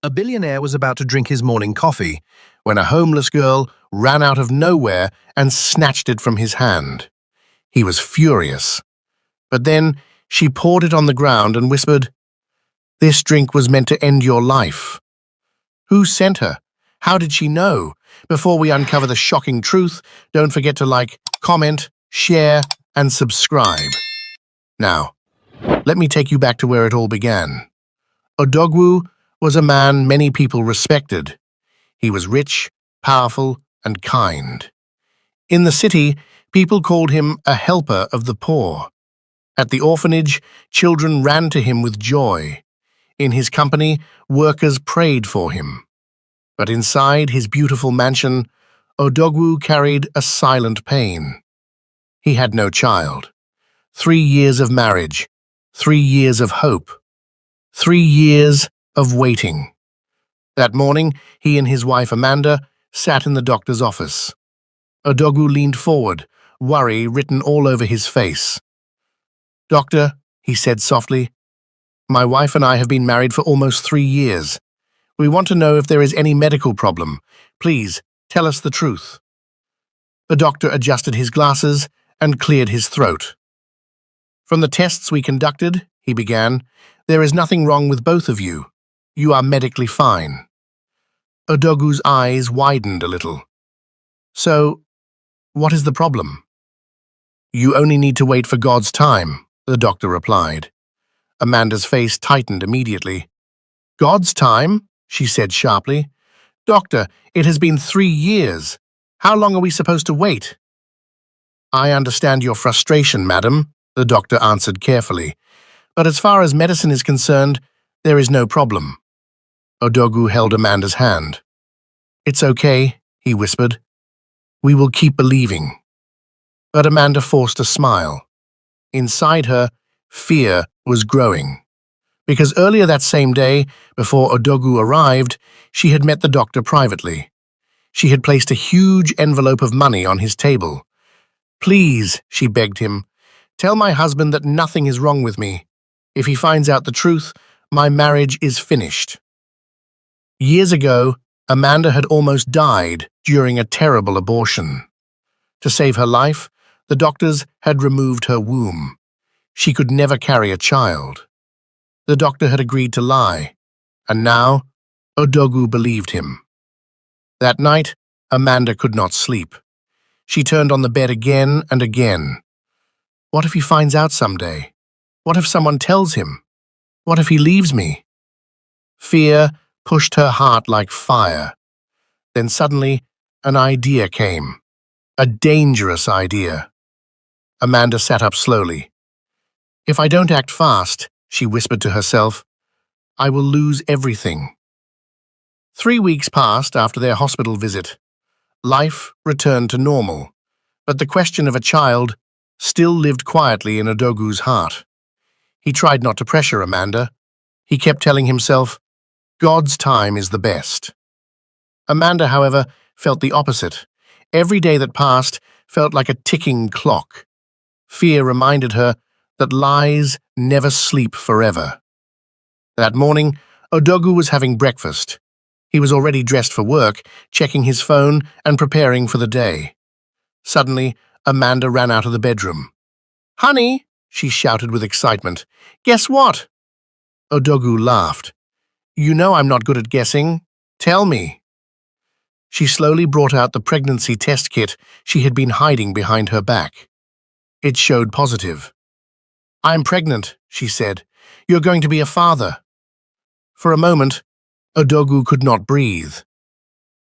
A billionaire was about to drink his morning coffee when a homeless girl ran out of nowhere and snatched it from his hand. He was furious. But then she poured it on the ground and whispered, "This drink was meant to end your life." Who sent her? How did she know? Before we uncover the shocking truth, don't forget to like, comment, share, and subscribe. Now, let me take you back to where it all began. Odogwu was a man many people respected. He was rich, powerful, and kind. In the city, people called him a helper of the poor. At the orphanage, children ran to him with joy. In his company, workers prayed for him. But inside his beautiful mansion, Odogwu carried a silent pain. He had no child. 3 years of marriage, 3 years of hope, 3 years of waiting. That morning, he and his wife Amanda sat in the doctor's office. Odogwu leaned forward, worry written all over his face. "Doctor," he said softly, "my wife and I have been married for almost 3 years. We want to know if there is any medical problem. Please, tell us the truth." The doctor adjusted his glasses and cleared his throat. "From the tests we conducted," he began, "there is nothing wrong with both of you. You are medically fine." Odogwu's eyes widened a little. "So, what is the problem?" "You only need to wait for God's time," the doctor replied. Amanda's face tightened immediately. "God's time?" she said sharply. "Doctor, it has been 3 years. How long are we supposed to wait?" "I understand your frustration, madam," the doctor answered carefully. "But as far as medicine is concerned, there is no problem." Odogwu held Amanda's hand. "It's okay," he whispered. "We will keep believing." But Amanda forced a smile. Inside her, fear was growing. Because earlier that same day, before Odogwu arrived, she had met the doctor privately. She had placed a huge envelope of money on his table. "Please," she begged him, "tell my husband that nothing is wrong with me. If he finds out the truth, my marriage is finished." Years ago, Amanda had almost died during a terrible abortion. To save her life, the doctors had removed her womb. She could never carry a child. The doctor had agreed to lie, and now Odogwu believed him. That night, Amanda could not sleep. She turned on the bed again and again. What if he finds out someday? What if someone tells him? What if he leaves me? Fear pushed her heart like fire. Then suddenly, an idea came. A dangerous idea. Amanda sat up slowly. "If I don't act fast," she whispered to herself, "I will lose everything." 3 weeks passed after their hospital visit. Life returned to normal, but the question of a child still lived quietly in Odogwu's heart. He tried not to pressure Amanda. He kept telling himself, "God's time is the best." Amanda, however, felt the opposite. Every day that passed felt like a ticking clock. Fear reminded her that lies never sleep forever. That morning, Odogwu was having breakfast. He was already dressed for work, checking his phone and preparing for the day. Suddenly, Amanda ran out of the bedroom. "Honey," she shouted with excitement, "guess what?" Odogwu laughed. "You know I'm not good at guessing. Tell me." She slowly brought out the pregnancy test kit she had been hiding behind her back. It showed positive. "I'm pregnant," she said. "You're going to be a father." For a moment, Odogwu could not breathe.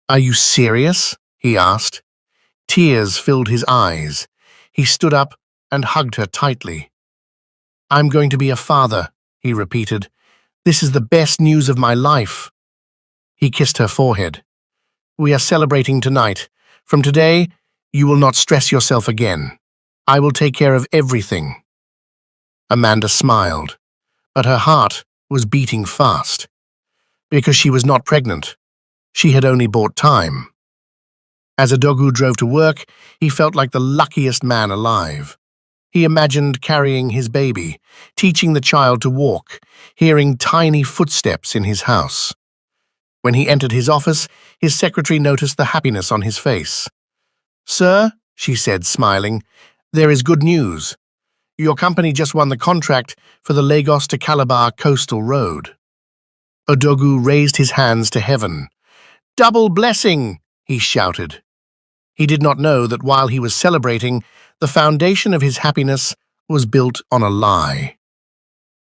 "Are you serious?" he asked. Tears filled his eyes. He stood up and hugged her tightly. "I'm going to be a father," he repeated. "This is the best news of my life." He kissed her forehead. "We are celebrating tonight. From today, you will not stress yourself again. I will take care of everything." Amanda smiled, but her heart was beating fast. Because she was not pregnant, she had only bought time. As Odogwu drove to work, he felt like the luckiest man alive. He imagined carrying his baby, teaching the child to walk, hearing tiny footsteps in his house. When he entered his office, his secretary noticed the happiness on his face. "Sir," she said, smiling, "there is good news. Your company just won the contract for the Lagos to Calabar coastal road." Odogwu raised his hands to heaven. "Double blessing!" he shouted. He did not know that while he was celebrating, the foundation of his happiness was built on a lie.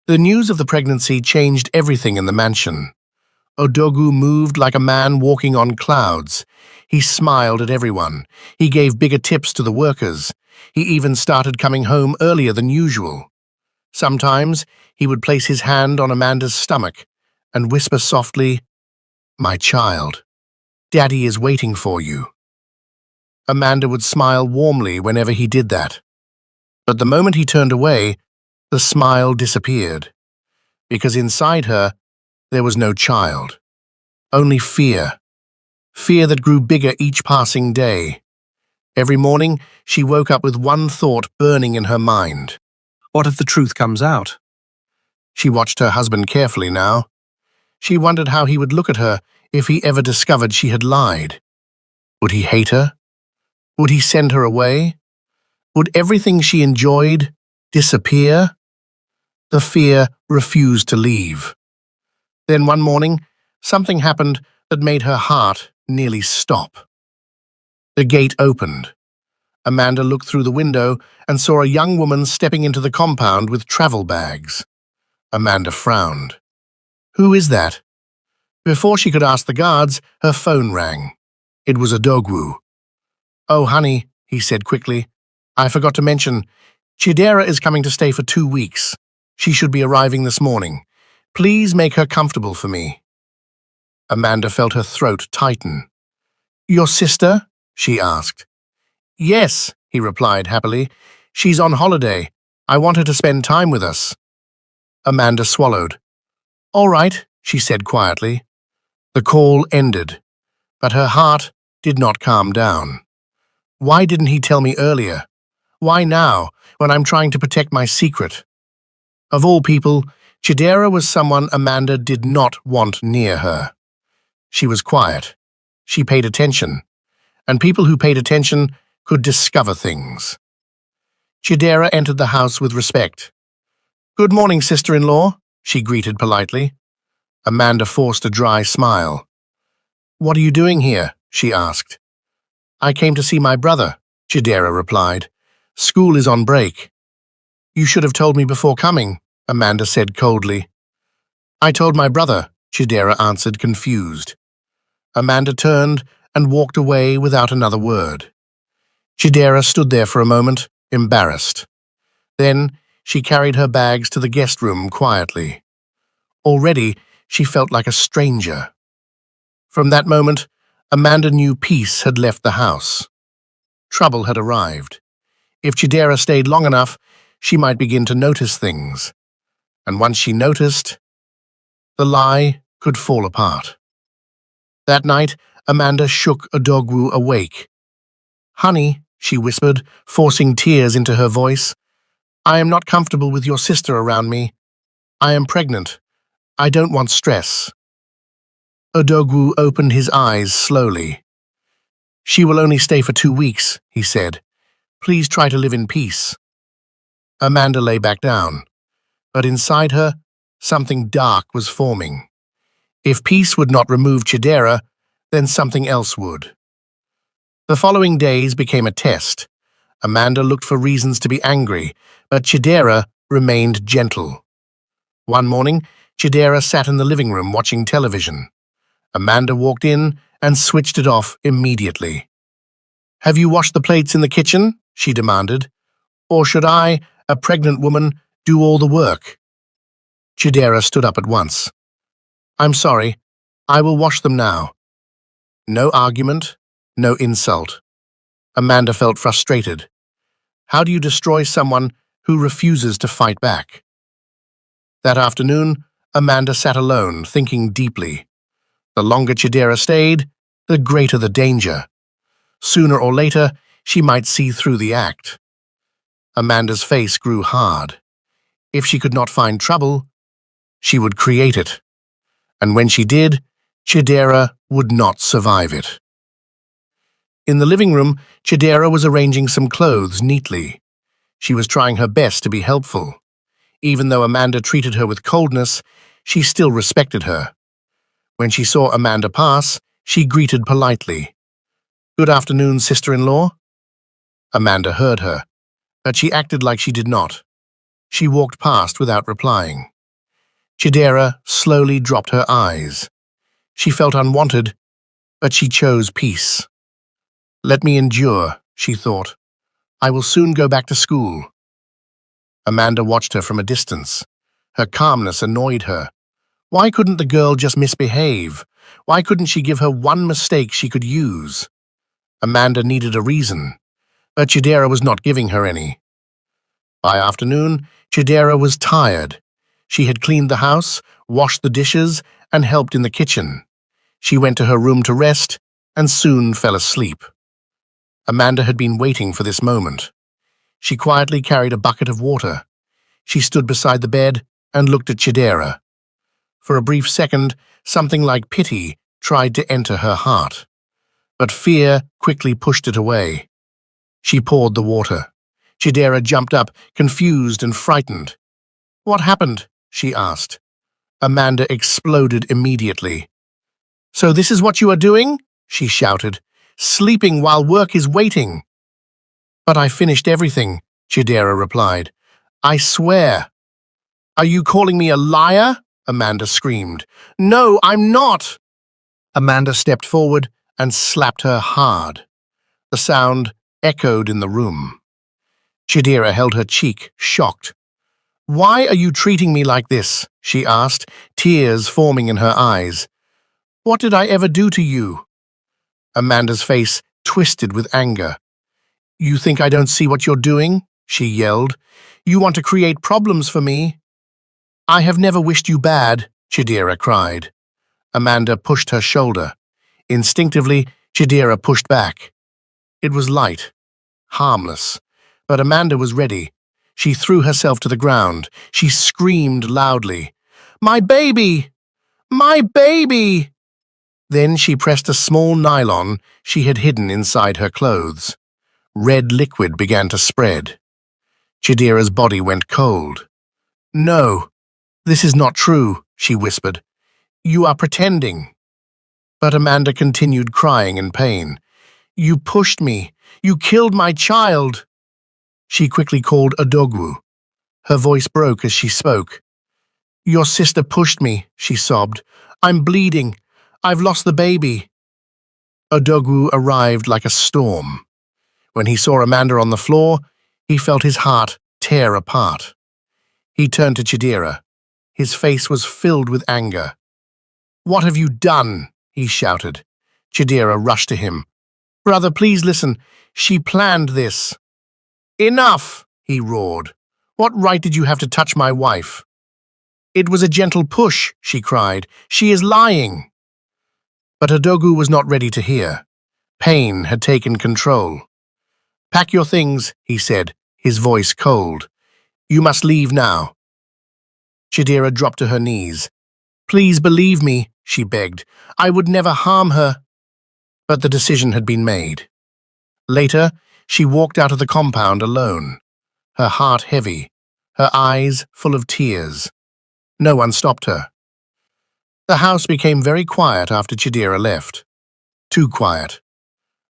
The news of the pregnancy changed everything in the mansion. Odogwu moved like a man walking on clouds. He smiled at everyone. He gave bigger tips to the workers. He even started coming home earlier than usual. Sometimes he would place his hand on Amanda's stomach and whisper softly, "My child, Daddy is waiting for you." Amanda would smile warmly whenever he did that. But the moment he turned away, the smile disappeared. Because inside her, there was no child. Only fear. Fear that grew bigger each passing day. Every morning, she woke up with one thought burning in her mind. What if the truth comes out? She watched her husband carefully now. She wondered how he would look at her if he ever discovered she had lied. Would he hate her? Would he send her away? Would everything she enjoyed disappear? The fear refused to leave. Then one morning, something happened that made her heart nearly stop. The gate opened. Amanda looked through the window and saw a young woman stepping into the compound with travel bags. Amanda frowned. "Who is that?" Before she could ask the guards, her phone rang. It was Odogwu. "Oh, honey," he said quickly. "I forgot to mention, Chidera is coming to stay for 2 weeks. She should be arriving this morning. Please make her comfortable for me." Amanda felt her throat tighten. "Your sister?" she asked. "Yes," he replied happily. "She's on holiday. I want her to spend time with us." Amanda swallowed. "All right," she said quietly. The call ended, but her heart did not calm down. Why didn't he tell me earlier? Why now, when I'm trying to protect my secret? Of all people, Chidera was someone Amanda did not want near her. She was quiet. She paid attention. And people who paid attention could discover things. Chidera entered the house with respect. "Good morning, sister-in-law," she greeted politely. Amanda forced a dry smile. "What are you doing here?" she asked. "I came to see my brother," Chidera replied. "School is on break." "You should have told me before coming," Amanda said coldly. "I told my brother," Chidera answered, confused. Amanda turned and walked away without another word. Chidera stood there for a moment, embarrassed. Then she carried her bags to the guest room quietly. Already, she felt like a stranger. From that moment, Amanda knew peace had left the house. Trouble had arrived. If Chidera stayed long enough, she might begin to notice things. And once she noticed, the lie could fall apart. That night, Amanda shook Odogwu awake. "Honey," she whispered, forcing tears into her voice, "I am not comfortable with your sister around me. I am pregnant. I don't want stress." Odogwu opened his eyes slowly. "She will only stay for 2 weeks," he said. "Please try to live in peace." Amanda lay back down, but inside her, something dark was forming. If peace would not remove Chidera, then something else would. The following days became a test. Amanda looked for reasons to be angry, but Chidera remained gentle. One morning, Chidera sat in the living room watching television. Amanda walked in and switched it off immediately. "Have you washed the plates in the kitchen?" she demanded. "Or should I, a pregnant woman, do all the work?" Chidera stood up at once. "I'm sorry. I will wash them now." No argument, no insult. Amanda felt frustrated. How do you destroy someone who refuses to fight back? That afternoon, Amanda sat alone, thinking deeply. The longer Chidera stayed, the greater the danger. Sooner or later, she might see through the act. Amanda's face grew hard. If she could not find trouble, she would create it. And when she did, Chidera would not survive it. In the living room, Chidera was arranging some clothes neatly. She was trying her best to be helpful. Even though Amanda treated her with coldness, she still respected her. When she saw Amanda pass, she greeted politely. "Good afternoon, sister-in-law." Amanda heard her, but she acted like she did not. She walked past without replying. Chidera slowly dropped her eyes. She felt unwanted, but she chose peace. "Let me endure," she thought. "I will soon go back to school." Amanda watched her from a distance. Her calmness annoyed her. Why couldn't the girl just misbehave? Why couldn't she give her one mistake she could use? Amanda needed a reason, but Chidera was not giving her any. By afternoon, Chidera was tired. She had cleaned the house, washed the dishes, and helped in the kitchen. She went to her room to rest and soon fell asleep. Amanda had been waiting for this moment. She quietly carried a bucket of water. She stood beside the bed and looked at Chidera. For a brief second, something like pity tried to enter her heart. But fear quickly pushed it away. She poured the water. Chidera jumped up, confused and frightened. "What happened?" she asked. Amanda exploded immediately. "So this is what you are doing?" she shouted. "Sleeping while work is waiting." "But I finished everything," Chidera replied. "I swear." "Are you calling me a liar?" Amanda screamed. "No, I'm not!" Amanda stepped forward and slapped her hard. The sound echoed in the room. Chidera held her cheek, shocked. "Why are you treating me like this?" she asked, tears forming in her eyes. "What did I ever do to you?" Amanda's face twisted with anger. "You think I don't see what you're doing?" she yelled. "You want to create problems for me?" "I have never wished you bad," Chidera cried. Amanda pushed her shoulder. Instinctively, Chidera pushed back. It was light, harmless, but Amanda was ready. She threw herself to the ground. She screamed loudly, "My baby! My baby!" Then she pressed a small nylon she had hidden inside her clothes. Red liquid began to spread. Chidera's body went cold. "No, this is not true," she whispered. "You are pretending." But Amanda continued crying in pain. "You pushed me. You killed my child." She quickly called Odogwu. Her voice broke as she spoke. "Your sister pushed me," she sobbed. "I'm bleeding. I've lost the baby." Odogwu arrived like a storm. When he saw Amanda on the floor, he felt his heart tear apart. He turned to Chidera. His face was filled with anger. "What have you done?" he shouted. Chidera rushed to him. "Brother, please listen. She planned this." "Enough!" he roared. "What right did you have to touch my wife?" "It was a gentle push," she cried. "She is lying." But Odogwu was not ready to hear. Pain had taken control. "Pack your things," he said, his voice cold. "You must leave now." Chidera dropped to her knees. "Please believe me," she begged. "I would never harm her." But the decision had been made. Later, she walked out of the compound alone, her heart heavy, her eyes full of tears. No one stopped her. The house became very quiet after Chidera left. Too quiet.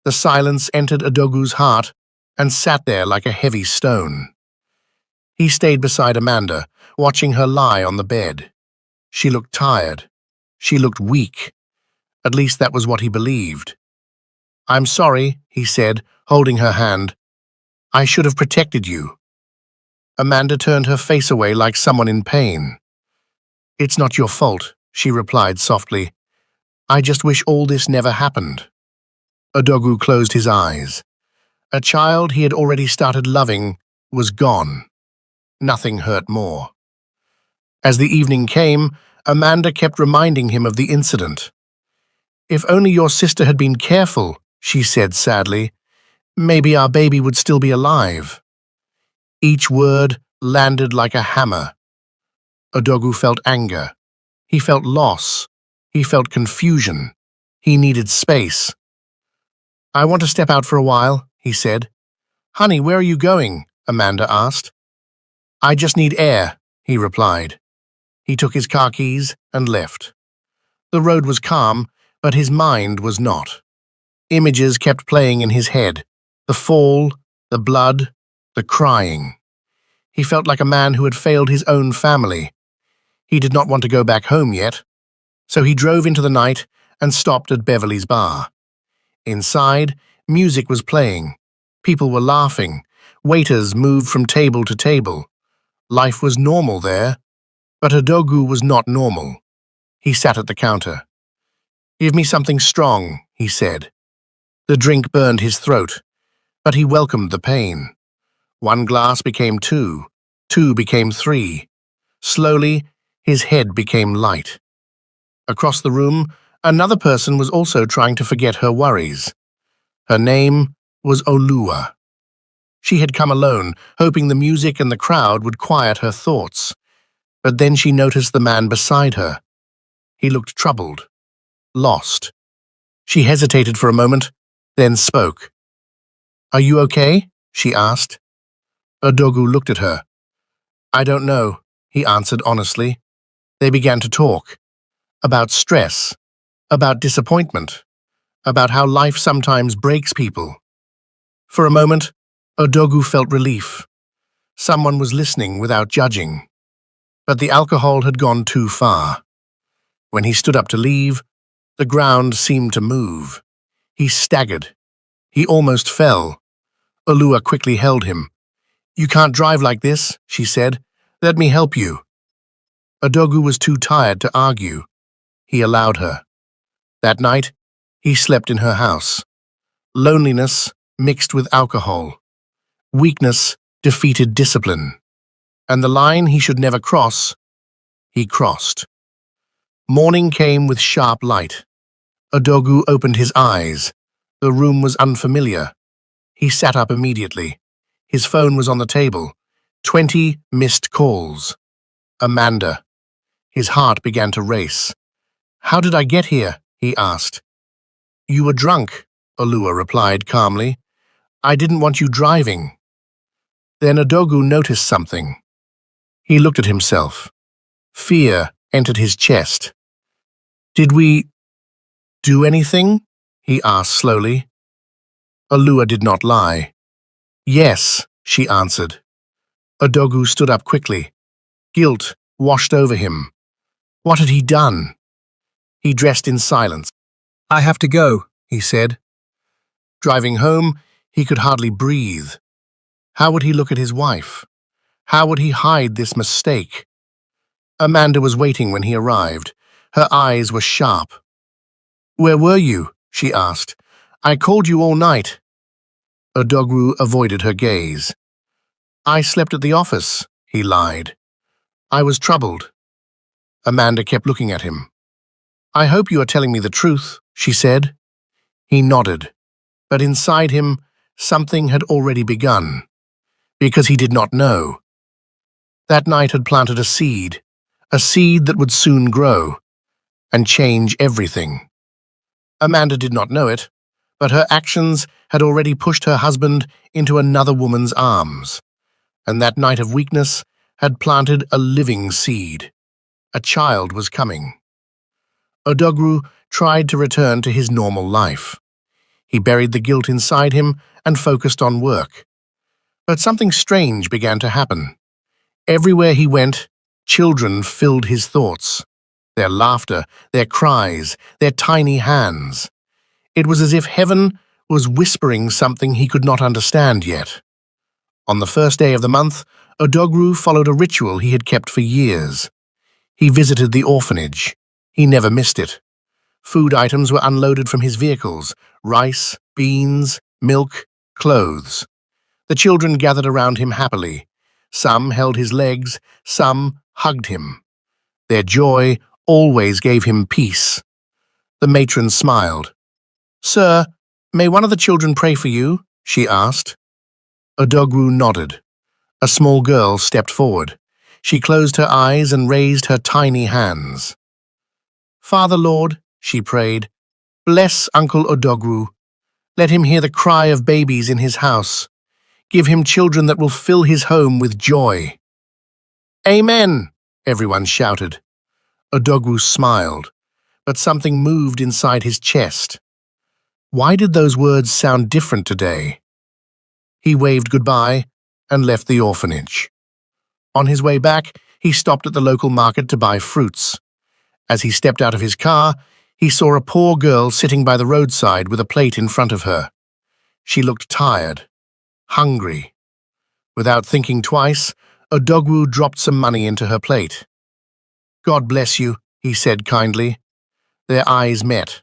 The silence entered Odogwu's heart and sat there like a heavy stone. He stayed beside Amanda, watching her lie on the bed. She looked tired. She looked weak. At least that was what he believed. "I'm sorry," he said, holding her hand. "I should have protected you." Amanda turned her face away like someone in pain. "It's not your fault," she replied softly. "I just wish all this never happened." Odogwu closed his eyes. A child he had already started loving was gone. Nothing hurt more. As the evening came, Amanda kept reminding him of the incident. "If only your sister had been careful," she said sadly, "maybe our baby would still be alive." Each word landed like a hammer. Odogwu felt anger. He felt loss. He felt confusion. He needed space. "I want to step out for a while," he said. "Honey, where are you going?" Amanda asked. "I just need air," he replied. He took his car keys and left. The road was calm, but his mind was not. Images kept playing in his head. The fall, the blood, the crying. He felt like a man who had failed his own family. He did not want to go back home yet, so he drove into the night and stopped at Beverly's bar. Inside, music was playing. People were laughing. Waiters moved from table to table. Life was normal there, but Udogu was not normal. He sat at the counter. "Give me something strong," he said. The drink burned his throat, but he welcomed the pain. One glass became two became three. Slowly, his head became light. Across the room, another person was also trying to forget her worries. Her name was Olua. She had come alone, hoping the music and the crowd would quiet her thoughts. But then she noticed the man beside her. He looked troubled, lost. She hesitated for a moment, then spoke. "Are you okay?" she asked. Udogu looked at her. "I don't know," he answered honestly. They began to talk. About stress, about disappointment, about how life sometimes breaks people. For a moment, Udogu felt relief. Someone was listening without judging. But the alcohol had gone too far. When he stood up to leave, the ground seemed to move. He staggered. He almost fell. Olua quickly held him. "You can't drive like this," she said. "Let me help you." Udogu was too tired to argue. He allowed her. That night, he slept in her house. Loneliness mixed with alcohol. Weakness defeated discipline. And the line he should never cross, he crossed. Morning came with sharp light. Udogu opened his eyes. The room was unfamiliar. He sat up immediately. His phone was on the table. 20 missed calls. Amanda. His heart began to race. "How did I get here?" he asked. "You were drunk," Olua replied calmly. "I didn't want you driving." Then Udogu noticed something. He looked at himself. Fear entered his chest. "Did we do anything?" he asked slowly. Olua did not lie. "Yes," she answered. Udogu stood up quickly. Guilt washed over him. What had he done? He dressed in silence. "I have to go," he said. Driving home, he could hardly breathe. How would he look at his wife? How would he hide this mistake? Amanda was waiting when he arrived. Her eyes were sharp. "Where were you?" she asked. "I called you all night." Udogu avoided her gaze. "I slept at the office," he lied. "I was troubled." Amanda kept looking at him. "I hope you are telling me the truth," she said. He nodded, but inside him, something had already begun, because he did not know. That night had planted a seed that would soon grow and change everything. Amanda did not know it, but her actions had already pushed her husband into another woman's arms, and that night of weakness had planted a living seed. A child was coming. Udogu tried to return to his normal life. He buried the guilt inside him and focused on work. But something strange began to happen. Everywhere he went, children filled his thoughts. Their laughter, their cries, their tiny hands. It was as if heaven was whispering something he could not understand yet. On the first day of the month, Udogu followed a ritual he had kept for years. He visited the orphanage. He never missed it. Food items were unloaded from his vehicles: rice, beans, milk, clothes. The children gathered around him happily. Some held his legs, some hugged him. Their joy always gave him peace. The matron smiled. "Sir, may one of the children pray for you?" she asked. Udogu nodded. A small girl stepped forward. She closed her eyes and raised her tiny hands. "Father Lord," she prayed, "bless Uncle Odogwu. Let him hear the cry of babies in his house. Give him children that will fill his home with joy." "Amen," everyone shouted. Odogwu smiled, but something moved inside his chest. Why did those words sound different today? He waved goodbye and left the orphanage. On his way back, he stopped at the local market to buy fruits. As he stepped out of his car, he saw a poor girl sitting by the roadside with a plate in front of her. She looked tired, hungry. Without thinking twice, Odogwu dropped some money into her plate. "God bless you," he said kindly. Their eyes met.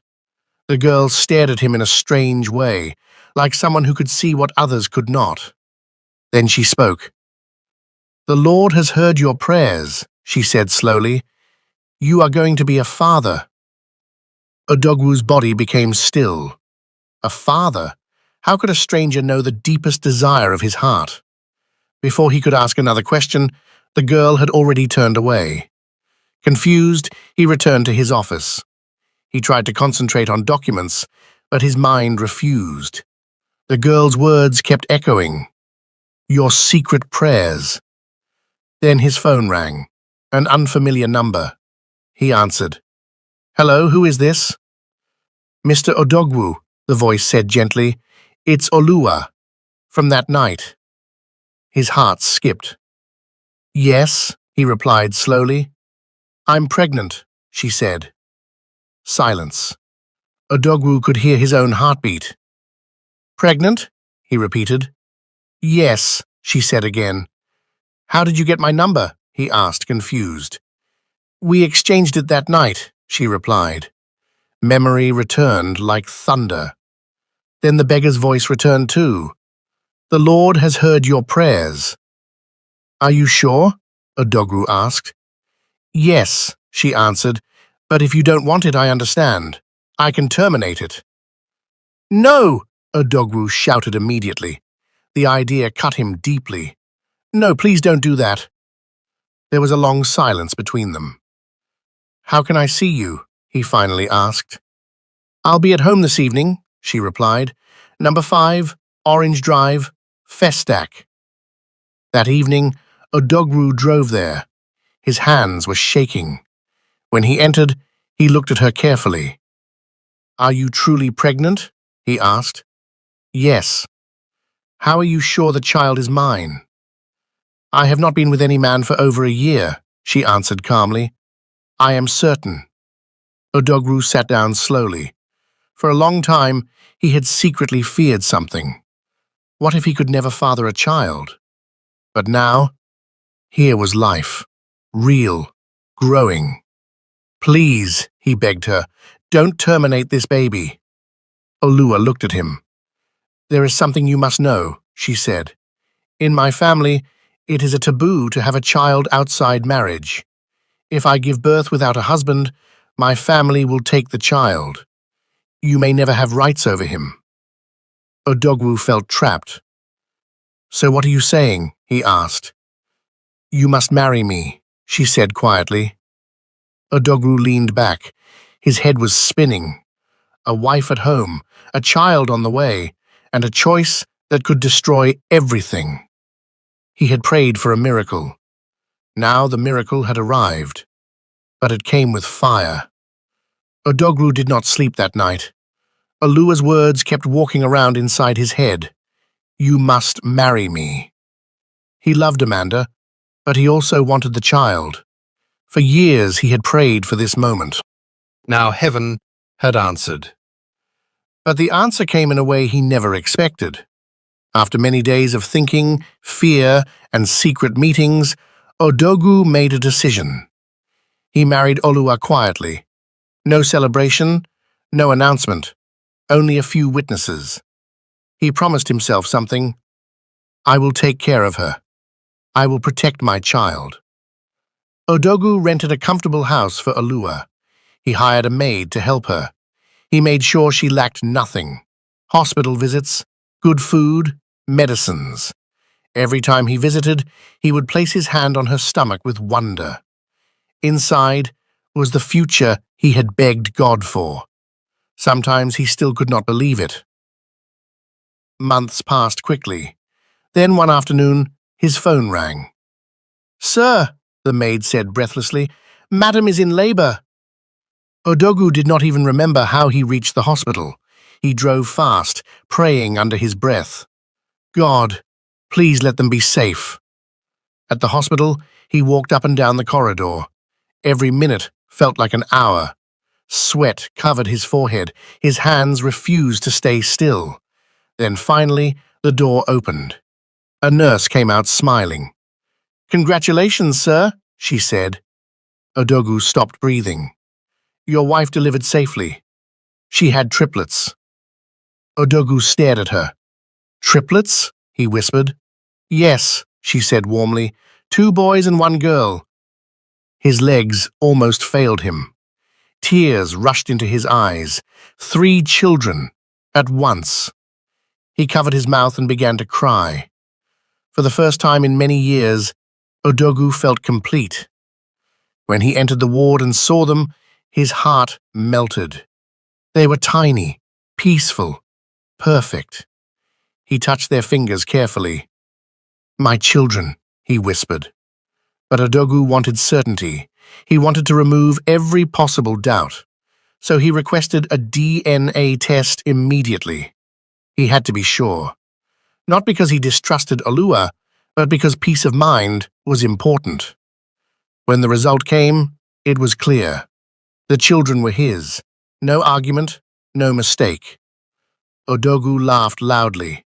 The girl stared at him in a strange way, like someone who could see what others could not. Then she spoke. "The Lord has heard your prayers," she said slowly. "You are going to be a father." Odogwu's body became still. A father? How could a stranger know the deepest desire of his heart? Before he could ask another question, the girl had already turned away. Confused, he returned to his office. He tried to concentrate on documents, but his mind refused. The girl's words kept echoing. "Your secret prayers." Then his phone rang. An unfamiliar number. He answered. "Hello, who is this?" "Mr. Odogwu," the voice said gently. "It's Oluwa, from that night." His heart skipped. "Yes," he replied slowly. "I'm pregnant," she said. Silence. Odogwu could hear his own heartbeat. "Pregnant?" he repeated. "Yes," she said again. "How did you get my number?" he asked, confused. "We exchanged it that night," she replied. Memory returned like thunder. Then the beggar's voice returned too. "The Lord has heard your prayers." "Are you sure?" Odogwu asked. "Yes," she answered, "but if you don't want it, I understand. I can terminate it." "No!" Odogwu shouted immediately. The idea cut him deeply. "No, please don't do that." There was a long silence between them. "How can I see you?" he finally asked. "I'll be at home this evening," she replied. "Number 5, Orange Drive, Festac." That evening, Odogwu drove there. His hands were shaking. When he entered, he looked at her carefully. "Are you truly pregnant?" he asked. "Yes." "How are you sure the child is mine?" "I have not been with any man for over a year," she answered calmly. "I am certain." Odogwu sat down slowly. For a long time, he had secretly feared something. What if he could never father a child? But now, here was life. Real. Growing. "Please," he begged her, "don't terminate this baby." Oluwa looked at him. "There is something you must know," she said. "In my family, it is a taboo to have a child outside marriage. If I give birth without a husband, my family will take the child. You may never have rights over him." Odogwu felt trapped. "So what are you saying?" he asked. "You must marry me," she said quietly. Odogwu leaned back. His head was spinning. A wife at home, a child on the way, and a choice that could destroy everything. He had prayed for a miracle. Now the miracle had arrived, but it came with fire. Odogwu did not sleep that night. Oluwa's words kept walking around inside his head. "You must marry me." He loved Amanda, but he also wanted the child. For years he had prayed for this moment. Now heaven had answered. But the answer came in a way he never expected. After many days of thinking, fear, and secret meetings, Odogwu made a decision. He married Oluwa quietly. No celebration, no announcement, only a few witnesses. He promised himself something. "I will take care of her. I will protect my child." Odogwu rented a comfortable house for Oluwa. He hired a maid to help her. He made sure she lacked nothing. Hospital visits, good food, medicines. Every time he visited, he would place his hand on her stomach with wonder. Inside, was the future he had begged God for. Sometimes he still could not believe it. Months passed quickly. Then one afternoon, his phone rang. "Sir," the maid said breathlessly, "Madam is in labor." Odogu did not even remember how he reached the hospital. He drove fast, praying under his breath. "God, please let them be safe." At the hospital, he walked up and down the corridor. Every minute felt like an hour. Sweat covered his forehead. His hands refused to stay still. Then finally, the door opened. A nurse came out smiling. "Congratulations, sir," she said. Odogu stopped breathing. "Your wife delivered safely. She had triplets." Odogu stared at her. "Triplets?" he whispered. "Yes," she said warmly. "2 boys and 1 girl." His legs almost failed him. Tears rushed into his eyes. 3 children at once. He covered his mouth and began to cry. For the first time in many years, Odogu felt complete. When he entered the ward and saw them, his heart melted. They were tiny, peaceful, perfect. He touched their fingers carefully. "My children," he whispered. But Odogu wanted certainty. He wanted to remove every possible doubt. So he requested a DNA test immediately. He had to be sure. Not because he distrusted Olua, but because peace of mind was important. When the result came, it was clear. The children were his. No argument, no mistake. Odogu laughed loudly.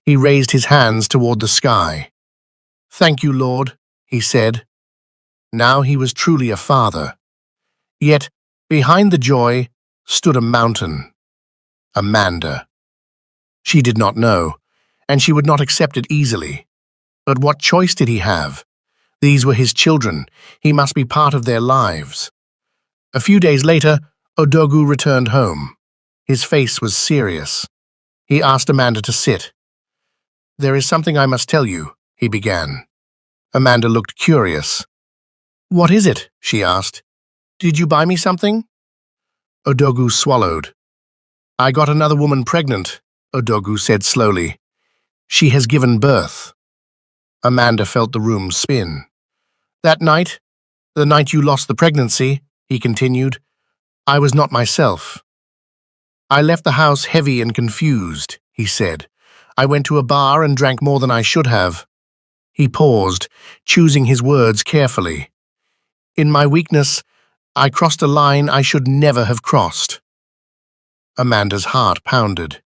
He raised his hands toward the sky. "Thank you, Lord," he said. Now he was truly a father. Yet, behind the joy, stood a mountain. Amanda. She did not know, and she would not accept it easily. But what choice did he have? These were his children. He must be part of their lives. A few days later, Odogu returned home. His face was serious. He asked Amanda to sit. "There is something I must tell you," he began. Amanda looked curious. "What is it?" she asked. "Did you buy me something?" Odogu swallowed. "I got another woman pregnant," Odogu said slowly. "She has given birth." Amanda felt the room spin. "That night, the night you lost the pregnancy," he continued, "I was not myself. I left the house heavy and confused," he said. "I went to a bar and drank more than I should have." He paused, choosing his words carefully. "In my weakness, I crossed a line I should never have crossed." Amanda's heart pounded.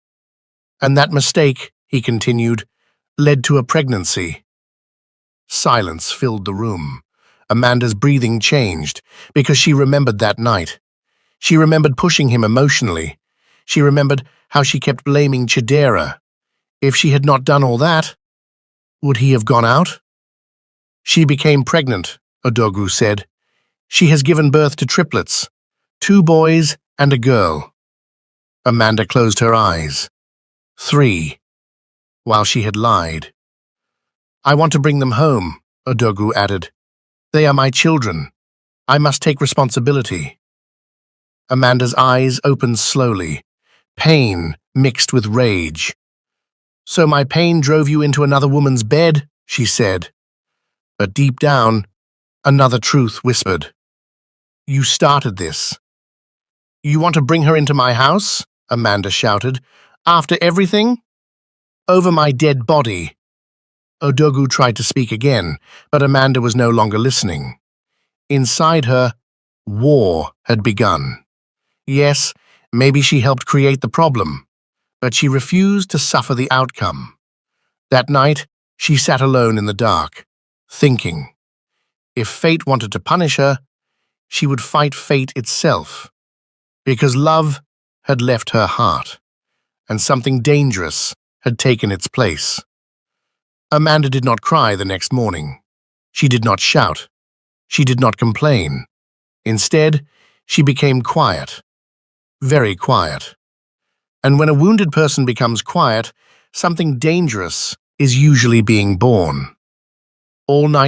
"And that mistake," he continued, "led to a pregnancy." Silence filled the room. Amanda's breathing changed because she remembered that night. She remembered pushing him emotionally. She remembered how she kept blaming Chidera. If she had not done all that, would he have gone out? "She became pregnant," Odogu said. "She has given birth to triplets, 2 boys and a girl." Amanda closed her eyes. 3, while she had lied. "I want to bring them home," Odogu added. "They are my children. I must take responsibility." Amanda's eyes opened slowly. Pain mixed with rage. "So my pain drove you into another woman's bed," she said. But deep down, another truth whispered. "You started this." "You want to bring her into my house?" Amanda shouted. "After everything? Over my dead body." Odogu tried to speak again, but Amanda was no longer listening. Inside her, war had begun. Yes, maybe she helped create the problem, but she refused to suffer the outcome. That night, she sat alone in the dark, thinking. If fate wanted to punish her, she would fight fate itself, because love had left her heart, and something dangerous had taken its place. Amanda did not cry the next morning. She did not shout. She did not complain. Instead, she became quiet, very quiet. And when a wounded person becomes quiet, something dangerous is usually being born. All night